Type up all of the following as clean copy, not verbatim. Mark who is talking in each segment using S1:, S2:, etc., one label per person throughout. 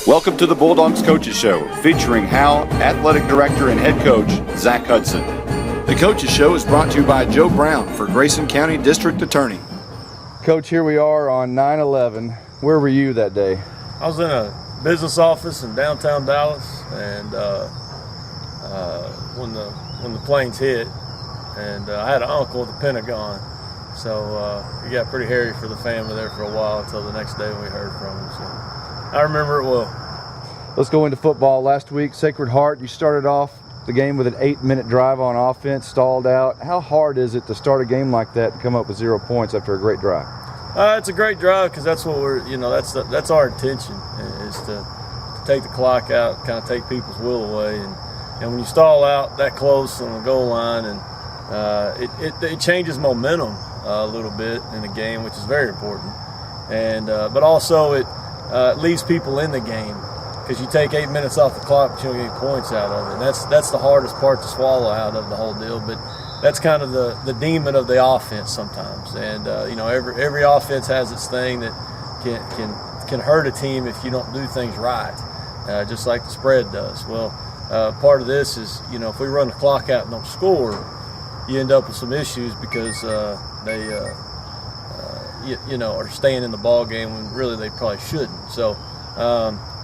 S1: Welcome to the Bulldogs Coaches Show, featuring Howe, Athletic Director and Head Coach, Zack Hudson. The Coaches Show is brought to you by Joe Brown for Grayson County District Attorney.
S2: Coach, here we are on 9/11. Where were you that day?
S3: I was in a business office in downtown Dallas, and when the planes hit, and I had an uncle at the Pentagon, so it got pretty hairy for the family there for a while until the next day when we heard from him. So I remember it well.
S2: Let's go into football. Last week, Sacred Heart, you started off the game with an 8-minute drive on offense, stalled out. How hard is it to start a game like that and come up with 0 points after a great drive?
S3: It's a great drive because that's what that's our intention, is to take the clock out, kind of take people's will away, and when you stall out that close on the goal line, and it changes momentum a little bit in the game, which is very important, and but also it leaves people in the game, because you take 8 minutes off the clock but you don't get any points out of it. And that's the hardest part to swallow out of the whole deal. But that's kind of the demon of the offense sometimes. And every offense has its thing that can hurt a team if you don't do things right, just like the spread does. Well, part of this is, if we run the clock out and don't score, you end up with some issues because they are staying in the ball game when really they probably shouldn't. So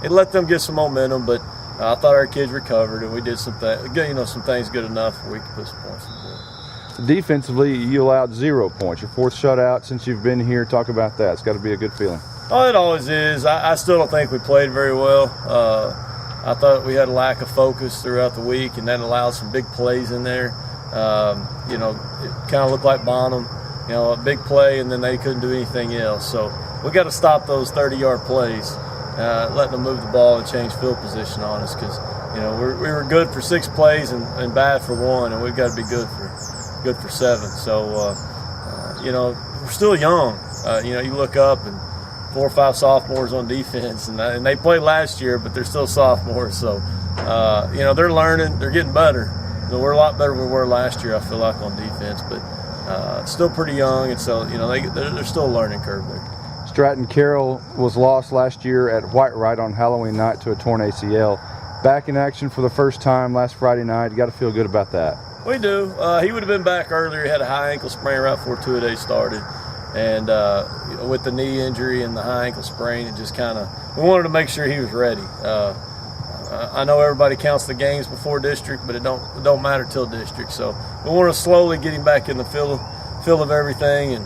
S3: it let them get some momentum, but I thought our kids recovered, and we did some things good enough where we could put some points on the board.
S2: Defensively, you allowed 0 points. Your fourth shutout since you've been here. Talk about that. It's got to be a good feeling.
S3: Oh, it always is. I still don't think we played very well. I thought we had a lack of focus throughout the week, and that allowed some big plays in there. It kind of looked like Bonham, a big play, and then they couldn't do anything else. So we got to stop those 30-yard plays, letting them move the ball and change field position on us, because we were good for 6 plays and bad for 1, and we've got to be good for 7. So we're still young. You look up and 4 or 5 sophomores on defense, and they played last year, but they're still sophomores. So they're learning, they're getting better. We're a lot better than we were last year, I feel like, on defense, but still pretty young, and so they're still a learning curve there.
S2: Stratton Carroll was lost last year at Whitewright on Halloween night to a torn ACL. Back in action for the first time last Friday night. You got to feel good about that.
S3: We do. He would have been back earlier. He had a high ankle sprain right before two-a-days started, and with the knee injury and the high ankle sprain, it just we wanted to make sure he was ready. I know everybody counts the games before district, but it don't matter till district. So we want to slowly get him back in the feel of everything, and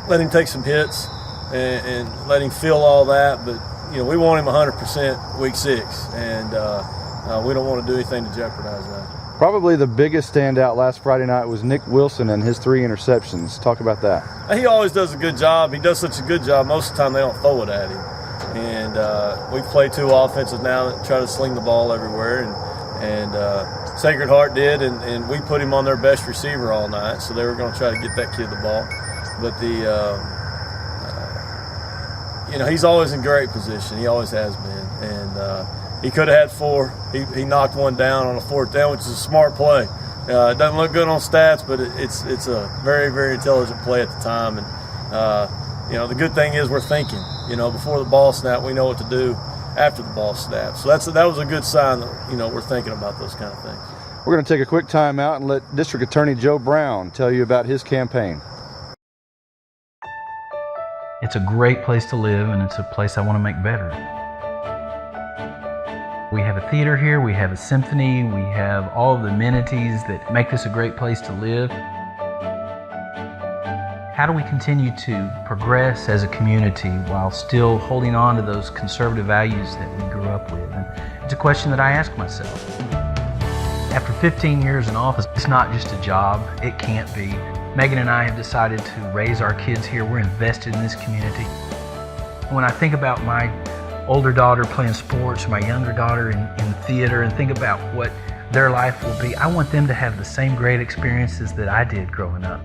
S3: let him take some hits and let him feel all that. But we want him 100% week 6, and we don't want to do anything to jeopardize that.
S2: Probably the biggest standout last Friday night was Nick Wilson and his 3 interceptions. Talk about that.
S3: He always does a good job. He does such a good job. Most of the time they don't throw it at him. And we've played 2 offenses now that try to sling the ball everywhere. And Sacred Heart did, and we put him on their best receiver all night. So they were going to try to get that kid the ball. But he's always in great position. He always has been. And he could have had 4. He knocked one down on a 4th down, which is a smart play. It doesn't look good on stats, but it's a very, very intelligent play at the time. And the good thing is we're thinking. Before the ball snap, we know what to do after the ball snaps. So that was a good sign that we're thinking about those kind of things.
S2: We're going to take a quick time out and let District Attorney Joe Brown tell you about his campaign.
S4: It's a great place to live, and it's a place I want to make better. We have a theater here, we have a symphony, we have all of the amenities that make this a great place to live. How do we continue to progress as a community while still holding on to those conservative values that we grew up with? And it's a question that I ask myself. After 15 years in office, it's not just a job. It can't be. Megan and I have decided to raise our kids here. We're invested in this community. When I think about my older daughter playing sports, my younger daughter in theater, and think about what their life will be, I want them to have the same great experiences that I did growing up.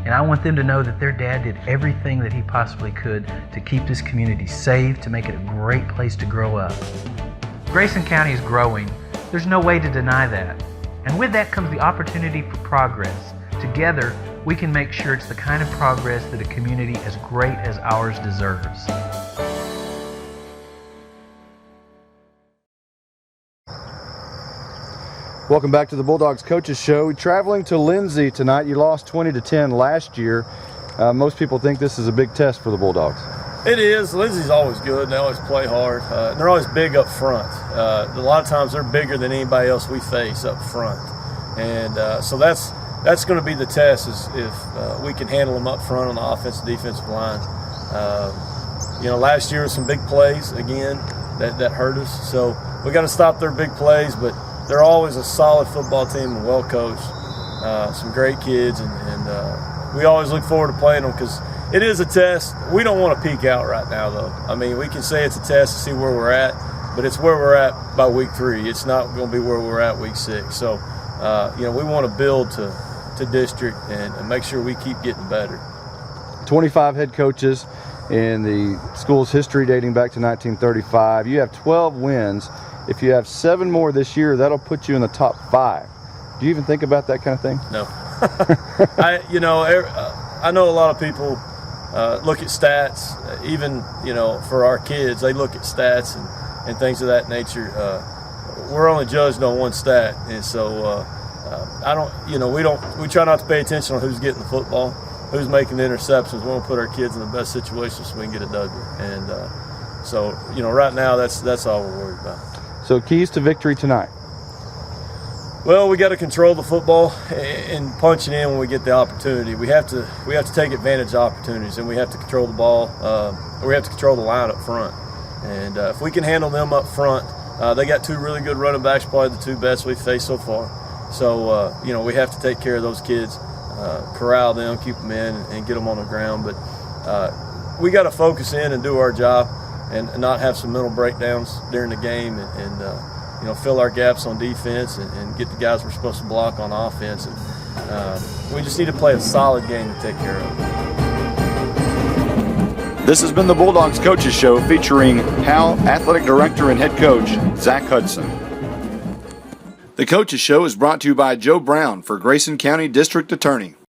S4: And I want them to know that their dad did everything that he possibly could to keep this community safe, to make it a great place to grow up. Grayson County is growing. There's no way to deny that. And with that comes the opportunity for progress. Together, we can make sure it's the kind of progress that a community as great as ours deserves.
S2: Welcome back to the Bulldogs Coaches Show. Traveling to Lindsay tonight. You lost 20-10 last year. Most people think this is a big test for the Bulldogs.
S3: It is. Lindsay's always good, and they always play hard. And they're always big up front. A lot of times they're bigger than anybody else we face up front. And so that's going to be the test, is if we can handle them up front on the offensive defensive line. Last year was some big plays again that hurt us. So we got to stop their big plays, but they're always a solid football team and well coached. Some great kids, and we always look forward to playing them because it is a test. We don't want to peak out right now, though. I mean, we can say it's a test to see where we're at, but it's where we're at by week 3. It's not going to be where we're at week 6. So, we want to build to district and make sure we keep getting better. 25
S2: head coaches in the school's history dating back to 1935. You have 12 wins. If you have 7 more this year, that'll put you in the top 5. Do you even think about that kind of thing?
S3: No. I know a lot of people look at stats. Even for our kids, they look at stats and things of that nature. We're only judged on one stat, and so we try not to pay attention on who's getting the football, who's making the interceptions. We want to put our kids in the best situation so we can get a W. And right now that's all we're worried about.
S2: So keys to victory tonight?
S3: Well, we got to control the football and punch it in when we get the opportunity. We have to take advantage of opportunities, and we have to control the ball. We have to control the line up front. And if we can handle them up front, they got 2 really good running backs, probably the 2 best we've faced so far. So we have to take care of those kids, corral them, keep them in, and get them on the ground. But we got to focus in and do our job, and not have some mental breakdowns during the game, and fill our gaps on defense and get the guys we're supposed to block on offense. And we just need to play a solid game to take care of.
S1: This has been the Bulldogs Coaches Show featuring Howe Athletic Director and Head Coach Zack Hudson. The Coaches Show is brought to you by Joe Brown for Grayson County District Attorney.